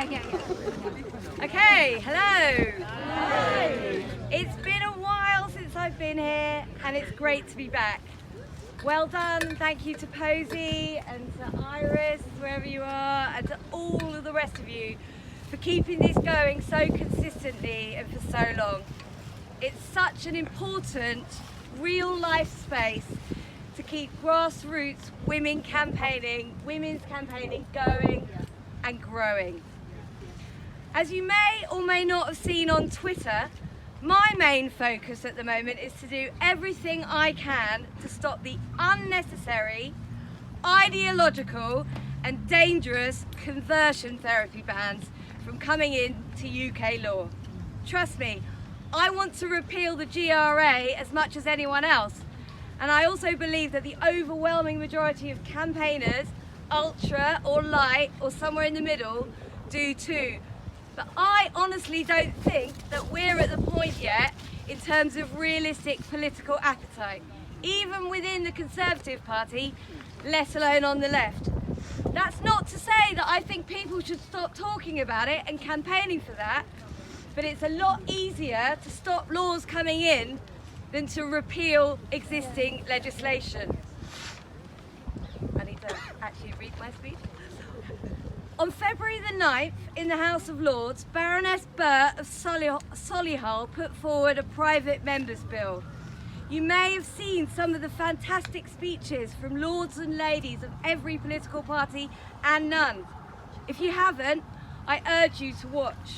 Okay, hello. Hello. It's been a while since I've been here, and it's great to be back. Well done, thank you to Posey and to Iris, wherever you are, and to all of the rest of you for keeping this going so consistently and for so long. It's such an important, real life space to keep grassroots women's campaigning going and growing. As you may or may not have seen on Twitter, my main focus at the moment is to do everything I can to stop the unnecessary, ideological and dangerous conversion therapy bans from coming into UK law. Trust me, I want to repeal the GRA as much as anyone else, and I also believe that the overwhelming majority of campaigners, ultra or light or somewhere in the middle, do too. But I honestly don't think that we're at the point yet in terms of realistic political appetite, even within the Conservative Party, let alone on the left. That's not to say that I think people should stop talking about it and campaigning for that, but it's a lot easier to stop laws coming in than to repeal existing legislation. I need to actually read my speech. On February the 9th, in the House of Lords, Baroness Burt of Solihull put forward a private members' bill. You may have seen some of the fantastic speeches from lords and ladies of every political party and none. If you haven't, I urge you to watch.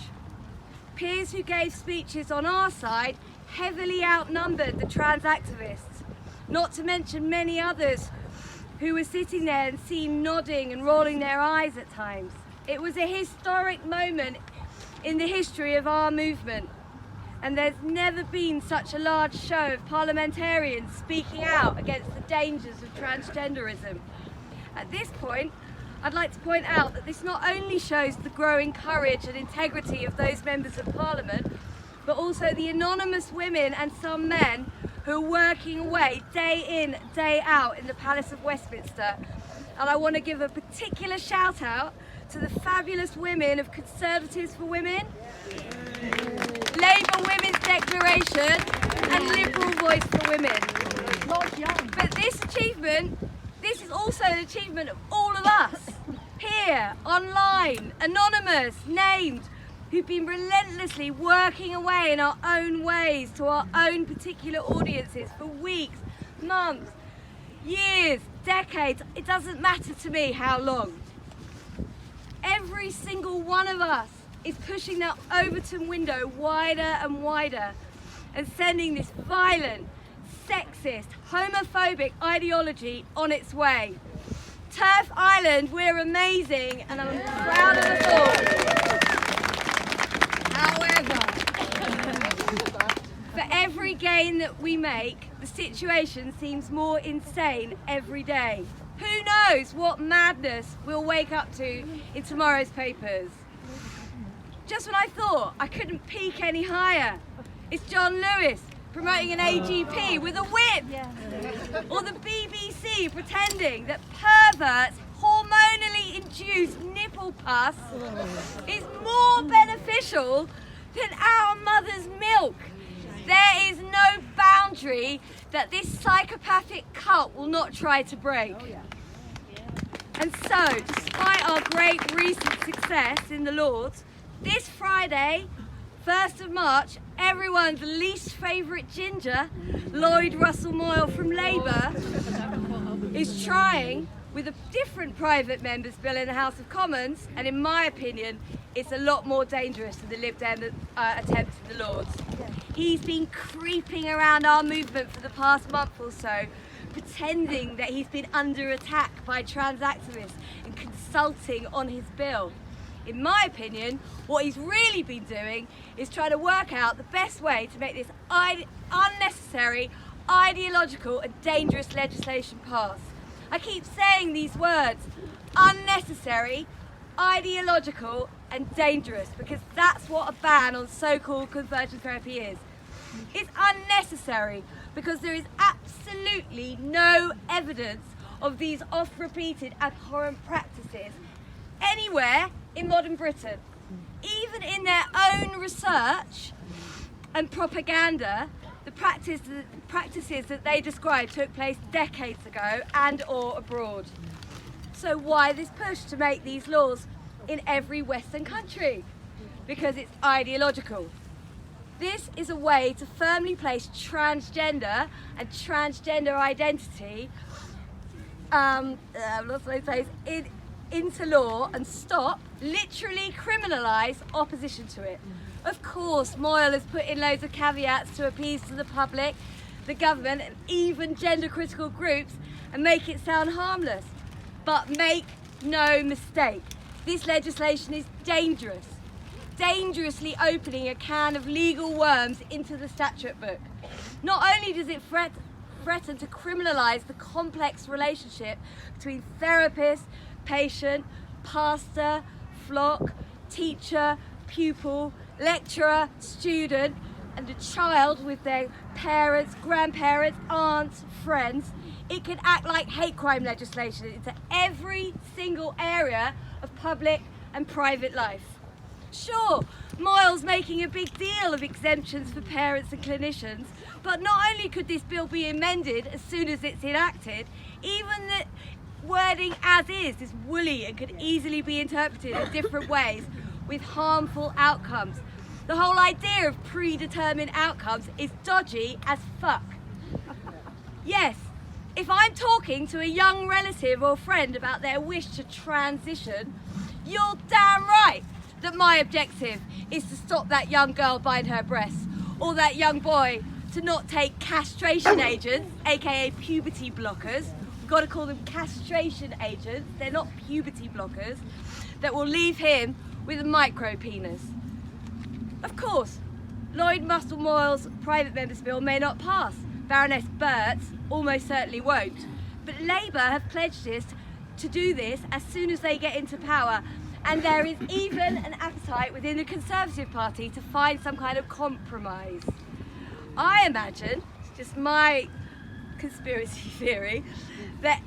Peers who gave speeches on our side heavily outnumbered the trans activists, not to mention many others who were sitting there and seemed nodding and rolling their eyes at times. It was a historic moment in the history of our movement, and there's never been such a large show of parliamentarians speaking out against the dangers of transgenderism. At this point, I'd like to point out that this not only shows the growing courage and integrity of those members of Parliament, but also the anonymous women and some men who are working away day in, day out in the Palace of Westminster. And I want to give a particular shout out to the fabulous women of Conservatives for Women, Labour Women's Declaration and Liberal Voice for Women. But this achievement, this is also an achievement of all of us, here, online, anonymous, named, who've been relentlessly working away in our own ways to our own particular audiences for weeks, months, years, decades. It doesn't matter to me how long. Every single one of us is pushing that Overton window wider and wider and sending this violent, sexist, homophobic ideology on its way. Turf Island, we're amazing, and I'm proud of us all. However, for every gain that we make, the situation seems more insane every day. Who knows what madness we'll wake up to in tomorrow's papers? Just when I thought I couldn't peak any higher, it's John Lewis promoting an AGP with a whip, or the BBC pretending that perverts hormonally induced nipple pus is more beneficial than our mother's milk. There is no boundary that this psychopathic cult will not try to break. And so, despite our great recent success in the Lords, this Friday, 1st of March, everyone's least favourite ginger, Lloyd Russell Moyle from Labour, is trying with a different private members' bill in the House of Commons, and in my opinion, it's a lot more dangerous than the Lib Dem attempt in the Lords. He's been creeping around our movement for the past month or so, pretending that he's been under attack by trans activists and consulting on his bill. In my opinion, what he's really been doing is trying to work out the best way to make this unnecessary, ideological and dangerous legislation pass. I keep saying these words, unnecessary, ideological and dangerous, because that's what a ban on so-called conversion therapy is. It's unnecessary because there is absolutely no evidence of these oft-repeated abhorrent practices anywhere in modern Britain. even in their own research and propaganda, the practices that they describe took place decades ago and or abroad. So why this push to make these laws in every Western country? Because it's ideological. This is a way to firmly place transgender and transgender identity into law and stop, literally criminalise opposition to it. Of course, Moyle has put in loads of caveats to appease to the public, the government and even gender critical groups and make it sound harmless. But make no mistake, this legislation is dangerous. Dangerously opening a can of legal worms into the statute book. Not only does it threaten to criminalise the complex relationship between therapist, patient, pastor, flock, teacher, pupil, lecturer, student, and a child with their parents, grandparents, aunts, friends, it can act like hate crime legislation into every single area of public and private life. Sure, Moyle's making a big deal of exemptions for parents and clinicians, but not only could this bill be amended as soon as it's enacted, even the wording as is woolly and could easily be interpreted in different ways with harmful outcomes. The whole idea of predetermined outcomes is dodgy as fuck. Yes, if I'm talking to a young relative or friend about their wish to transition, you're damn right that my objective is to stop that young girl buying her breasts or that young boy to not take castration agents, aka puberty blockers. We've got to call them castration agents, they're not puberty blockers, that will leave him with a micro penis. Of course, Lloyd Mustle Moyle's private member's bill may not pass. Baroness Burt's almost certainly won't. But Labour have pledged to do this as soon as they get into power. And there is even an appetite within the Conservative Party to find some kind of compromise. I imagine, it's just my conspiracy theory, that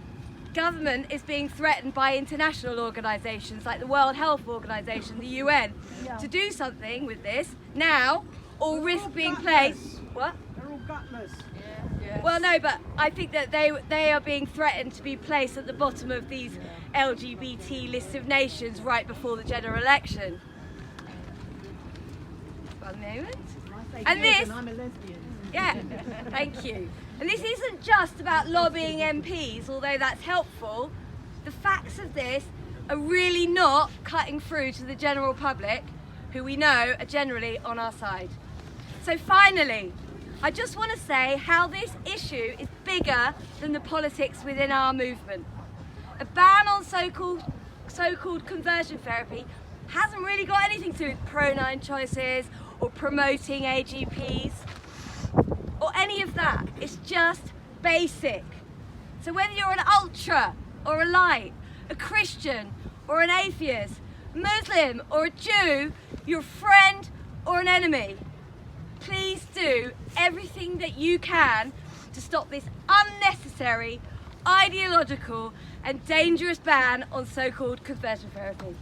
government is being threatened by international organisations like the World Health Organization, the UN, to do something with this now or risk being placed. What? They're all gutless. Yeah. Well, no, but I think that they are being threatened to be placed at the bottom of these LGBT lists of nations right before the general election. One moment. And this, I'm a lesbian. yeah, thank you. And this isn't just about lobbying MPs, although that's helpful. The facts of this are really not cutting through to the general public, who we know are generally on our side. So finally, I just want to say how this issue is bigger than the politics within our movement. A ban on so-called conversion therapy hasn't really got anything to do with pronoun choices or promoting AGPs or any of that. It's just basic. So whether you're an ultra or a light, a Christian or an atheist, Muslim or a Jew, your friend or an enemy, please do everything that you can to stop this unnecessary, ideological and dangerous ban on so-called conversion therapy.